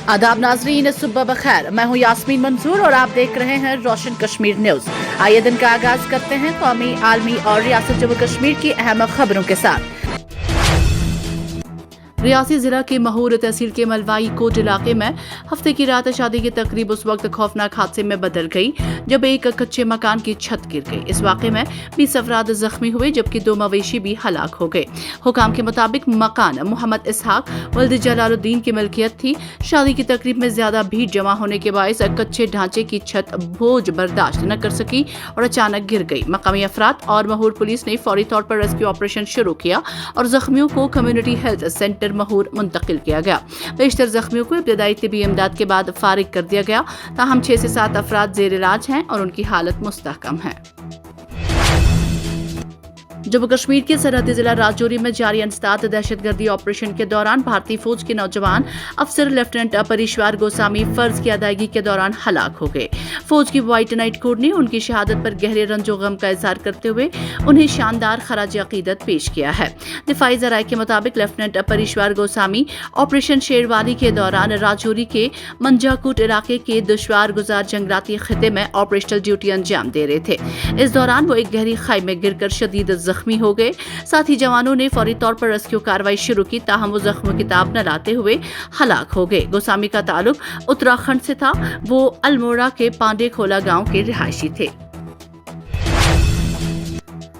आदाब नाजरीन, सुबह बखैर। मैं हूं यास्मीन मंसूर और आप देख रहे हैं रोशन कश्मीर न्यूज। आइए दिन का आगाज करते हैं कौमी, आलमी और रियासत जम्मू कश्मीर की अहम खबरों के साथ। रियासी जिला के महूर तहसील के मलवाई कोट इलाके में हफ्ते की रात शादी की तकरीब उस वक्त खौफनाक हादसे में बदल गई जब एक कच्चे मकान की छत गिर गई। इस वाक़े में 20 अफराद जख्मी हुए जबकि 2 मवेशी भी हलाक हो गए। हुकाम के मुताबिक मकान मोहम्मद इसहाक वल्द जलालुद्दीन की मिल्कियत थी। शादी की तकरीब में ज्यादा भीड़ जमा होने के बायस कच्चे ढांचे की छत बोझ बर्दाश्त न कर सकी और अचानक गिर गई। मकामी अफराद और महूर पुलिस ने फौरी तौर पर रेस्क्यू ऑपरेशन शुरू किया और जख्मियों को कम्युनिटी हेल्थ सेंटर महूर मुंतकिल किया गया। बेशतर जख्मियों को इब्तदाई तिबी इमदाद के बाद फारिग कर दिया गया। ताहम 6 से 7 अफराद जेर इलाज हैं और उनकी हालत मुस्तहकम है। जम्मू कश्मीर के सरहदी जिला राजौरी में जारी अनसदात दहशतगर्दी ऑपरेशन के दौरान भारतीय फौज के नौजवान अफसर लेफ्टिनेंट परिश्वार गोस्वामी फर्ज की अदायगी के दौरान हलाक हो गए। फौज की व्हाइट नाइट कोर ने उनकी शहादत पर गहरे रंजो गम का इजहार करते हुए उन्हें शानदार खराज अकीदत पेश किया है। दिफाई जराये के मुताबिक लेफ्टिनेंट परिश्वार गोस्वामी ऑपरेशन शेरवाली के दौरान राजौरी के मंजाकुट इलाके के दुश्वार गुजार जंगलाती खिते में ऑपरेशनल ड्यूटी अंजाम दे रहे थे। इस दौरान वो एक गहरी खाई में गिरकर शदीद जख्मी हो गए। साथ ही जवानों ने फौरी तौर पर रेस्क्यू कार्रवाई शुरू की, ताहम वो जख्मों की ताब न लाते हुए हलाक हो गए। गोस्वामी का ताल्लुक उत्तराखंड से था। वो अल्मोड़ा के पांडे खोला गांव के रिहायशी थे।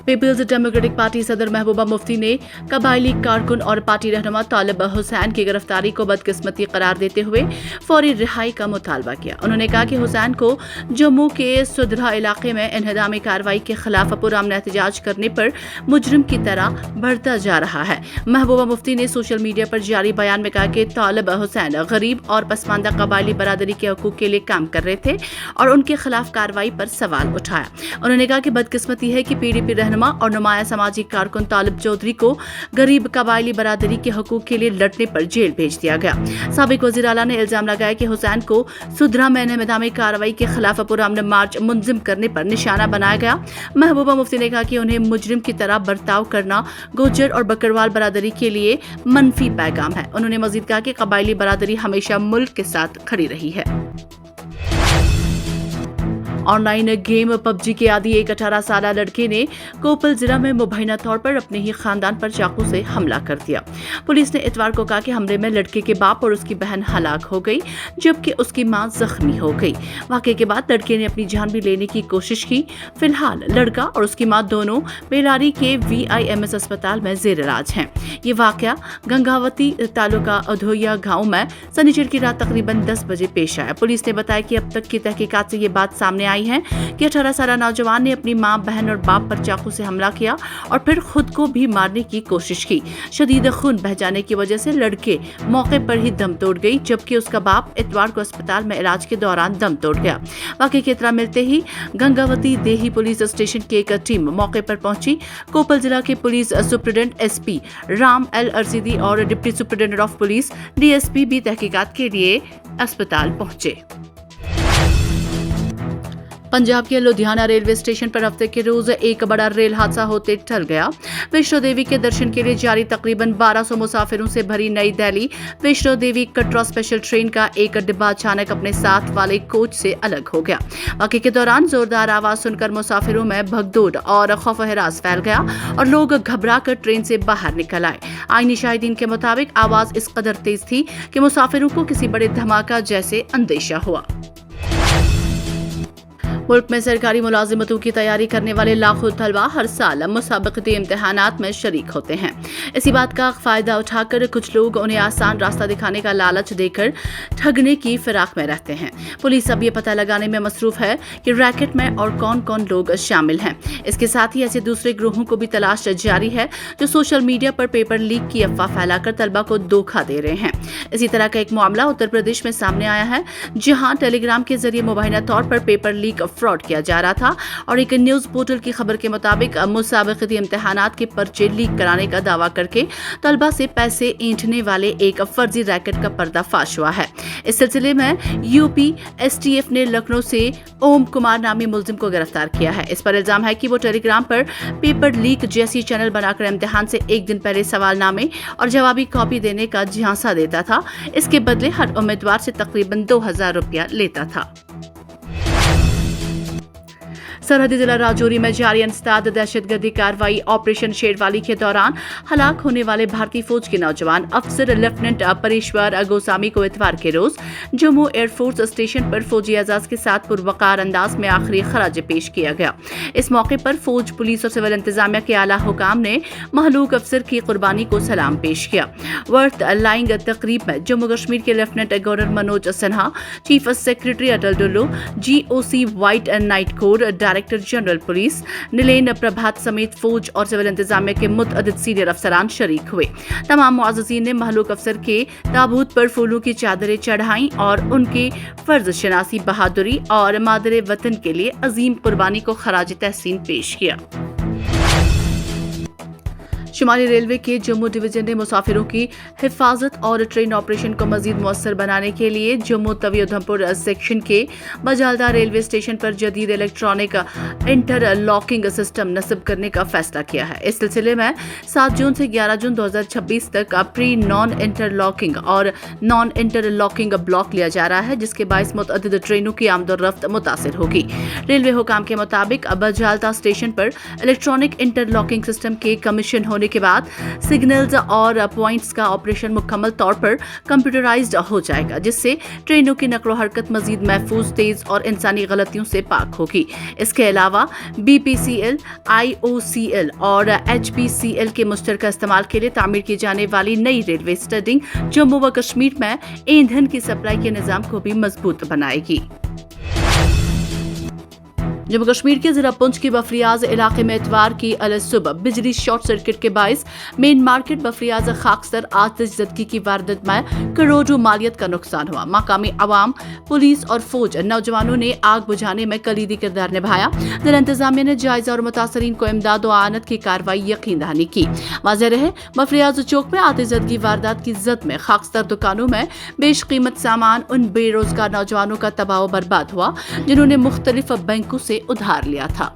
पीपल्स डेमोक्रेटिक पार्टी सदर महबूबा मुफ्ती ने कबायली कारकुन और पार्टी रहनुमा तालिब हुसैन की गिरफ्तारी को बदकिस्मती करार देते हुए फौरी रिहाई का मुतालबा किया। उन्होंने कहा कि हुसैन को जम्मू के सुधरा इलाके में इन्हदामी कार्रवाई के खिलाफ पुरअमन एहतजाज करने पर मुजरिम की तरह बढ़ता जा रहा है। महबूबा मुफ्ती ने सोशल मीडिया पर जारी बयान में कहा कि तालिब हुसैन गरीब और पसमानदा कबायली बरादरी के हकूक के लिए काम कर रहे थे और उनके खिलाफ कार्रवाई पर सवाल उठाया। उन्होंने कहा कि बदकिस्मती है कि PDP और नुमाया समाजी कारकुन तालिब चौधरी को गरीब कबायली बरादरी के हकूक के लिए लड़ने पर जेल भेज दिया गया। साबिक वजीर आला ने इल्जाम लगाया कि हुसैन को सुधरा में इन्हदामी कार्रवाई के खिलाफ पुरअमन मार्च मुंजिम करने पर निशाना बनाया गया। महबूबा मुफ्ती ने कहा कि उन्हें मुजरिम की तरह बर्ताव करना गुज्जर और बकरवाल बरादरी के लिए मनफी पैगाम है। उन्होंने मजीद कहा कि कबायली बरादरी हमेशा मुल्क के साथ खड़ी रही है। ऑनलाइन गेम PUBG के आदी एक 18 साल लड़के ने कोपल जिला में मुबैना तौर पर अपने ही खानदान पर चाकू से हमला कर दिया। पुलिस ने इतवार को कहा कि हमले में लड़के के बाप और उसकी बहन हलाक हो गई जबकि उसकी मां जख्मी हो गई। वाकये के बाद लड़के ने अपनी जान भी लेने की कोशिश की। फिलहाल लड़का और उसकी मां दोनों बेलारी के VIMS अस्पताल में जेर इलाज हैं। ये वाकया गंगावती तालुका अधोइया गांव में शनिचर की रात तकरीबन 10 बजे पेश आया। पुलिस ने बताया कि अब तक की तहकीकात से ये बात सामने आई है कि 18 साल नौजवान ने अपनी मां, बहन और बाप पर चाकू से हमला किया और फिर खुद को भी मारने की कोशिश की। शदीद खून बह जाने की वजह से लड़के मौके पर ही दम तोड़ गई जबकि उसका बाप इतवार को अस्पताल में इलाज के दौरान दम तोड़ गया। वाकये की इत्तला मिलते ही गंगावती देही पुलिस स्टेशन की एक टीम मौके पर पहुंची। कोपल जिला के police superintendent SP Ram L अर्जीदी और deputy superintendent of police DSP भी तहकीकात के लिए अस्पताल पहुंचे। पंजाब के लुधियाना रेलवे स्टेशन पर हफ्ते के रोज एक बड़ा रेल हादसा होते टल गया। वैष्णो देवी के दर्शन के लिए जारी तकरीबन 1200 मुसाफिरों से भरी नई दिल्ली वैष्णो देवी कटरा स्पेशल ट्रेन का एक डिब्बा अचानक अपने साथ वाले कोच से अलग हो गया। वाकये के दौरान जोरदार आवाज सुनकर मुसाफिरों में भगदौड़ और खौफ हरास फैल गया और लोग घबरा कर ट्रेन से बाहर निकल आए। आईनी शाहिदीन के मुताबिक आवाज इस कदर तेज थी कि मुसाफिरों को किसी बड़े धमाका जैसे अंदेशा हुआ। मुल्क में सरकारी मुलाजिमतों की तैयारी करने वाले लाखों तलबा हर साल मुसाबकती इम्तिहानात में शरीक होते हैं। इसी बात का फायदा उठाकर कुछ लोग उन्हें आसान रास्ता दिखाने का लालच देकर ठगने की फिराक में रहते हैं। पुलिस अब ये पता लगाने में मसरूफ है कि रैकेट में और कौन कौन लोग शामिल हैं। इसके साथ ही ऐसे दूसरे ग्रोहों को भी तलाश जारी है जो सोशल मीडिया पर पेपर लीक की अफवाह फैलाकर तलबा को धोखा दे रहे हैं। इसी तरह का एक मामला उत्तर प्रदेश में सामने आया है, जहां टेलीग्राम के जरिए मुबैना तौर पर पेपर लीक फ्रॉड किया जा रहा था और एक न्यूज पोर्टल की खबर के मुताबिक मुसाबकती इम्तिहानात के पर्चे लीक कराने का दावा करके तलबा से पैसे ऐंठने वाले एक फर्जी रैकेट का पर्दाफाश हुआ है। इस सिलसिले में यूपी एसटीएफ ने लखनऊ से ओम कुमार नामी मुलजिम को गिरफ्तार किया है। इस पर इल्जाम है कि वो टेलीग्राम पर पेपर लीक जैसी चैनल बनाकर इम्तिहान से एक दिन पहले सवालनामे और जवाबी कॉपी देने का झांसा देता था। इसके बदले हर उम्मीदवार से तकरीबन 2000 रुपया लेता था। सरहदी जिला राजौरी में जारी इंसदाद दहशतगर्दी कार्रवाई ऑपरेशन शेरवाली के दौरान हलाक होने वाले भारतीय फौज के नौजवान अफसर लेफ्टिनेंट परेश्वर गोस्वामी को इतवार के रोज जम्मू एयरफोर्स स्टेशन पर फौजी एजाज के साथ पुरवकार अंदाज में आखिरी खराज पेश किया गया। इस मौके पर फौज, पुलिस और सिविल इंतजामिया के आला हुकाम ने महलूक अफसर की कुर्बानी को सलाम पेश किया। वर्थ लाइंग तकरीब में जम्मू कश्मीर के lieutenant governor Manoj Sinha, chief secretary Atal Dulloo, GOC white knight corps, director general police Nalin Prabhat समेत फौज और सिविल इंतजामिया के मुतअद्दिद सीनियर अफसरान शरीक हुए। तमाम मुअज़्ज़िज़ीन ने महलूक अफसर के ताबूत पर फूलों की चादरें चढ़ाई और उनके फर्ज शनासी, बहादुरी और मादरे वतन के लिए अजीम कुर्बानी को खराज तहसीन पेश किया। शुमाली रेलवे के जम्मू डिवीजन ने मुसाफिरों की हिफाजत और ट्रेन ऑपरेशन को मजीद मुअस्सर बनाने के लिए जम्मू तवी उधमपुर सेक्शन के बजालदा रेलवे स्टेशन पर जदीद इलेक्ट्रॉनिक इंटरलॉकिंग सिस्टम नस्ब करने का फैसला किया है। इस सिलसिले में 7 जून से 11 जून 2026 तक प्री नॉन इंटरलॉकिंग और नॉन इंटरलॉकिंग ब्लॉक लिया जा रहा है, जिसके बायस मुतअद्दिद ट्रेनों की आमदोरफ्त मुतासिर होगी। रेलवे हुकाम के मुताबिक बजालदा स्टेशन पर इलेक्ट्रॉनिक इंटरलॉकिंग सिस्टम के कमीशन होने के बाद सिग्नल्स और पॉइंट्स का ऑपरेशन मुकम्मल तौर पर कंप्यूटराइज्ड हो जाएगा, जिससे ट्रेनों की नकलो हरकत मजीद महफूज, तेज और इंसानी गलतियों से पाक होगी। इसके अलावा BPCL, IOCL और HPCL के मुश्तरका इस्तेमाल के लिए तामीर की जाने वाली नई रेलवे स्टडिंग जम्मू व कश्मीर में ईंधन की सप्लाई के निजाम को भी मजबूत बनाएगी। जम्मू कश्मीर के जिला पुंछ के बफरियाज इलाके में इतवार की अलसुबह बिजली शॉर्ट सर्किट के बायस मेन मार्केट बफरियाज खाकसर आतिश ज़दगी की वारदात में करोड़ों मालियत का नुकसान हुआ। मकामी अवाम, पुलिस और फौज नौजवानों ने आग बुझाने में कलीदी किरदार निभाया। जिला इंतजामिया ने जायजा और मुतासरीन को इमदाद व आनत की कार्रवाई यकीन दहानी की। वाज़ेह रहे बफरियाज चौक में आतिश ज़दगी वारदात की जद में खाकसर दुकानों में बेश कीमत सामान उन बेरोजगार नौजवानों का तबाह बर्बाद हुआ जिन्होंने मुख्तलिफ बैंकों से उधार लिया था।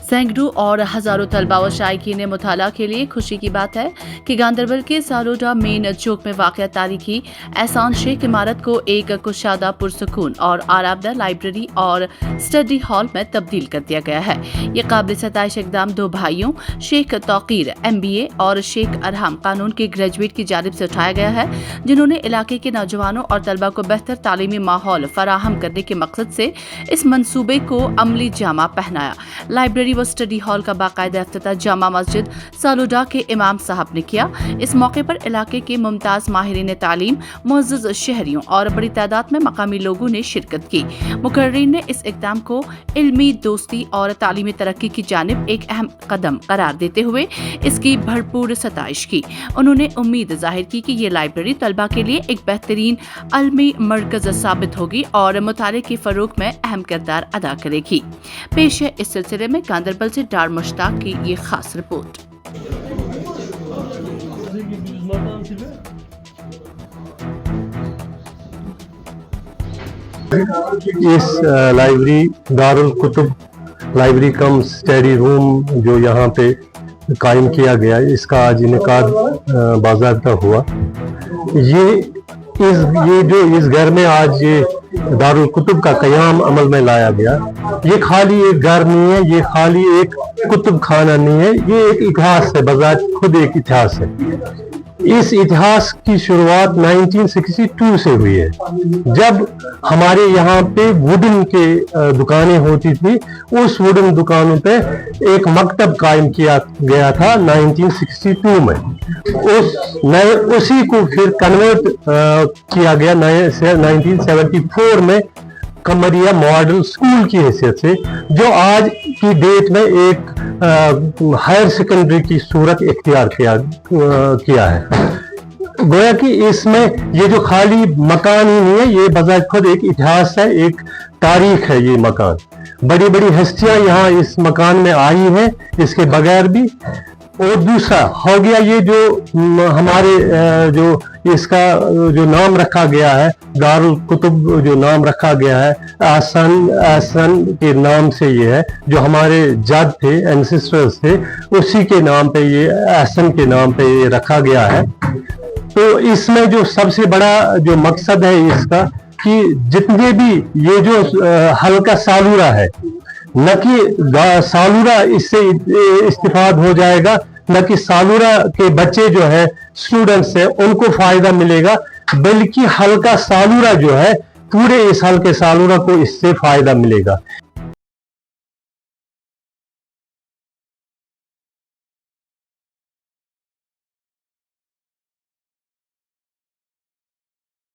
सैकड़ों और हजारों तलबा व शायकीन मुताला के लिए खुशी की बात है कि गांदरबल के सालोडा मेन चौक में वाक़या तारीखी एहसान शेख इमारत को एक कुशादा, पुरसुकून और आरामदा लाइब्रेरी और स्टडी हॉल में तब्दील कर दिया गया है। ये काबिल सताइश इक़दाम 2 भाइयों शेख तौकीर MBA और शेख अरहम कानून के ग्रेजुएट की जानिब से उठाया गया है, जिन्होंने इलाके के नौजवानों और तलबा को बेहतर तालीमी माहौल फराहम करने के मकसद से इस मंसूबे को अमली जामा पहनाया। लाइब्रेरी स्टडी हॉल का बाकायदा इफ्तिताह जामा मस्जिद सालोडा के इमाम साहब ने किया। इस मौके पर इलाके के मुमताज माहिरीन तालीम, मुअज़्ज़ज़ शहरियों और बड़ी तादाद में मकामी लोगों ने शिरकत की। मुकर्रीन ने इस इक़दाम को इल्मी दोस्ती और तालीमी तरक्की की जानिब एक अहम कदम करार देते हुए इसकी भरपूर सताइश की। उन्होंने उम्मीद जाहिर की कि ये लाइब्रेरी तलबा के लिए एक बेहतरीन अलमी मरकज साबित होगी और मुताले की फरोग में अहम किरदार अदा करेगी। पेश है इस सिलसिले में गांदरबल से डार मुश्ताक की ये खास रिपोर्ट। इस लाइब्रेरी दारुल कुतुब लाइब्रेरी कम स्टडी रूम जो यहाँ पे कायम किया गया, इसका आज इनेकाद बाज़ाब्ता हुआ। ये जो इस घर में आज ये दारुल कुतुब का क़याम अमल में लाया गया, ये खाली एक घर नहीं है, ये खाली एक कुतुब खाना नहीं है, ये एक इतिहास है, बजात खुद एक इतिहास है। इस इतिहास की शुरुआत 1962 से हुई है, जब हमारे यहाँ पे वुडन के दुकानें होती थी। उस वुडन दुकानों पे एक मकतब कायम किया गया था 1962 में। उसी को फिर कन्वर्ट किया गया 1974 में कमरिया मॉडल स्कूल की हैसियत से, जो आज की डेट में एक हायर सेकेंडरी की सूरत इख्तियार किया है। गोया कि इसमें ये जो खाली मकान ही नहीं है, ये बजाय खुद एक इतिहास है, एक तारीख है ये मकान। बड़ी बड़ी हस्तियां यहाँ इस मकान में आई हैं, इसके बगैर भी। और दूसरा हो गया ये जो हमारे जो इसका जो नाम रखा गया है, दारुल कुतुब जो नाम रखा गया है, आसन के नाम से ये है, जो हमारे जद थे, एंसेस्टर्स थे, उसी के नाम पे ये आसन के नाम पे ये रखा गया है। तो इसमें जो सबसे बड़ा जो मकसद है इसका कि जितने भी ये जो हल्का सालूरा है, न कि सालूरा इससे इस्तिफाद हो जाएगा, न कि सालूरा के बच्चे जो है स्टूडेंट्स है उनको फायदा मिलेगा, बल्कि हल्का सालूरा जो है पूरे इस हल्के सालूरा को इससे फायदा मिलेगा।